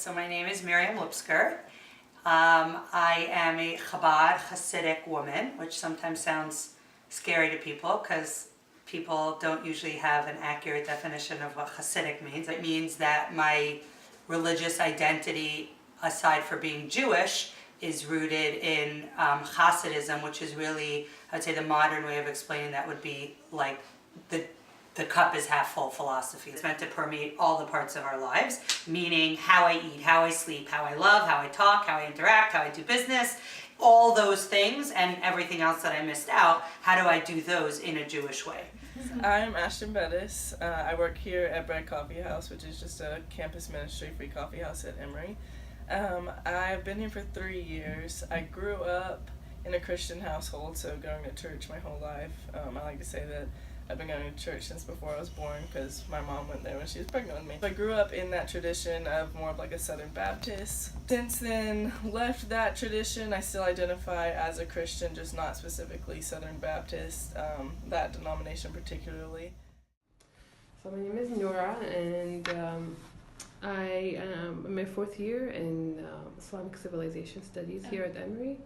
So my name is Miriam Lipsker. I am a Chabad Hasidic woman, which sometimes sounds scary to people because people don't usually have an accurate definition of what Hasidic means. It means that my religious identity, aside from being Jewish, is rooted in Hasidism, which is really, I would say the modern way of explaining that would be like the cup is half full philosophy. It's meant to permeate all the parts of our lives, meaning how I eat, how I sleep, how I love, how I talk, how I interact, how I do business, all those things and everything else that I missed out. How do I do those in a Jewish way? I'm Ashton Bettis. I work here at Bread Coffee House, which is just a campus ministry free coffee house at Emory. I've been here for 3 years. I grew up in a Christian household, so going to church my whole life. I like to say that I've been going to church since before I was born because my mom went there when she was pregnant with me. I grew up in that tradition of more of like a Southern Baptist. Since then, left that tradition. I still identify as a Christian, just not specifically Southern Baptist, that denomination particularly. So my name is Nora, and I am in my 4th year in Islamic Civilization Studies here at Emory,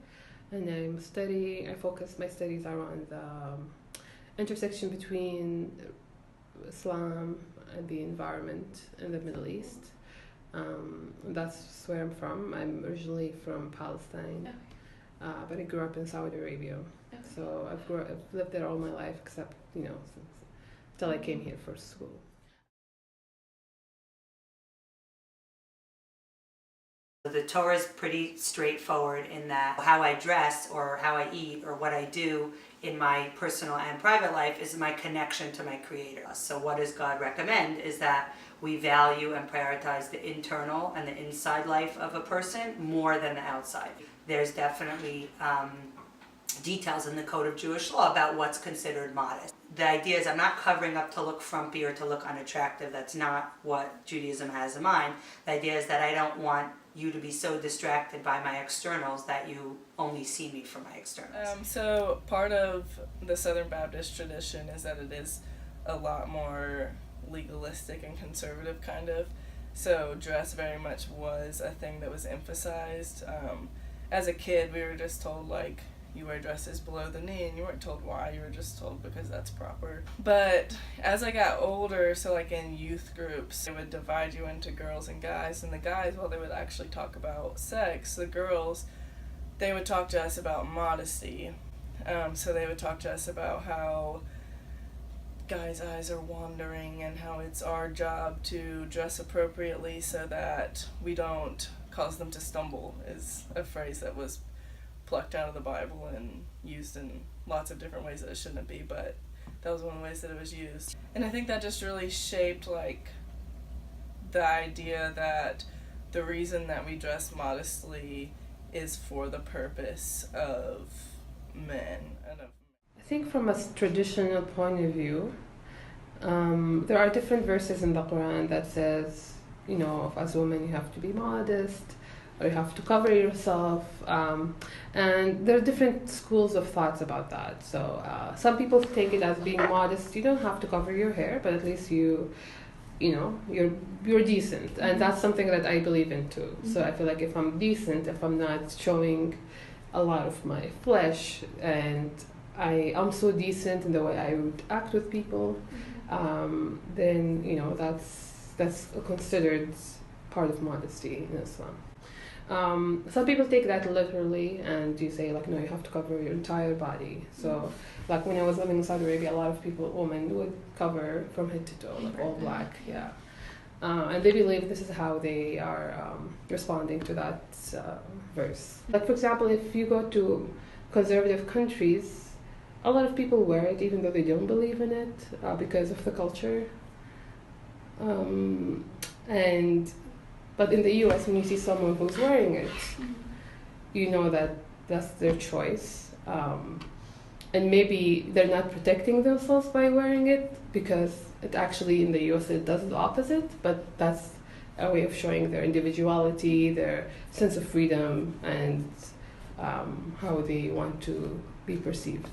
and I focus my studies around the intersection between Islam and the environment in the Middle East. That's where I'm from. I'm originally from Palestine, but I grew up in Saudi Arabia. Okay. So I've lived there all my life, except till I came here for school. The Torah is pretty straightforward in that how I dress or how I eat or what I do in my personal and private life is my connection to my Creator. So what does God recommend is that we value and prioritize the internal and the inside life of a person more than the outside. There's definitely details in the Code of Jewish Law about what's considered modest. The idea is I'm not covering up to look frumpy or to look unattractive. That's not what Judaism has in mind. The idea is that I don't want you to be so distracted by my externals that you only see me for my externals. So part of the Southern Baptist tradition is that it is a lot more legalistic and conservative kind of. So dress very much was a thing that was emphasized. As a kid, we were just told like, you wear dresses below the knee, and you weren't told why, you were just told because that's proper. But as I got older, so like in youth groups, they would divide you into girls and guys, and the guys, well, they would actually talk about sex. The girls, they would talk to us about modesty. So they would talk to us about how guys' eyes are wandering and how it's our job to dress appropriately so that we don't cause them to stumble, is a phrase that was plucked out of the Bible and used in lots of different ways that it shouldn't be, but that was one of the ways that it was used. And I think that just really shaped like the idea that the reason that we dress modestly is for the purpose of men and of I think from a traditional point of view, there are different verses in the Quran that says, as a woman you have to be modest, or you have to cover yourself, and there are different schools of thoughts about that. So some people take it as being modest. You don't have to cover your hair, but at least you're decent, and that's something that I believe in too. Mm-hmm. So I feel like if I'm decent, if I'm not showing a lot of my flesh, and I'm so decent in the way I would act with people, then that's considered part of modesty in Islam. Some people take that literally, and you say like, no, you have to cover your entire body. So like when I was living in Saudi Arabia, a lot of women would cover from head to toe, like all black, yeah. And they believe this is how they are responding to that verse. Like for example, if you go to conservative countries, a lot of people wear it even though they don't believe in it because of the culture. But in the US, when you see someone who's wearing it, you know that that's their choice. And maybe they're not protecting themselves by wearing it, because it actually in the US it does the opposite, but that's a way of showing their individuality, their sense of freedom, and how they want to be perceived.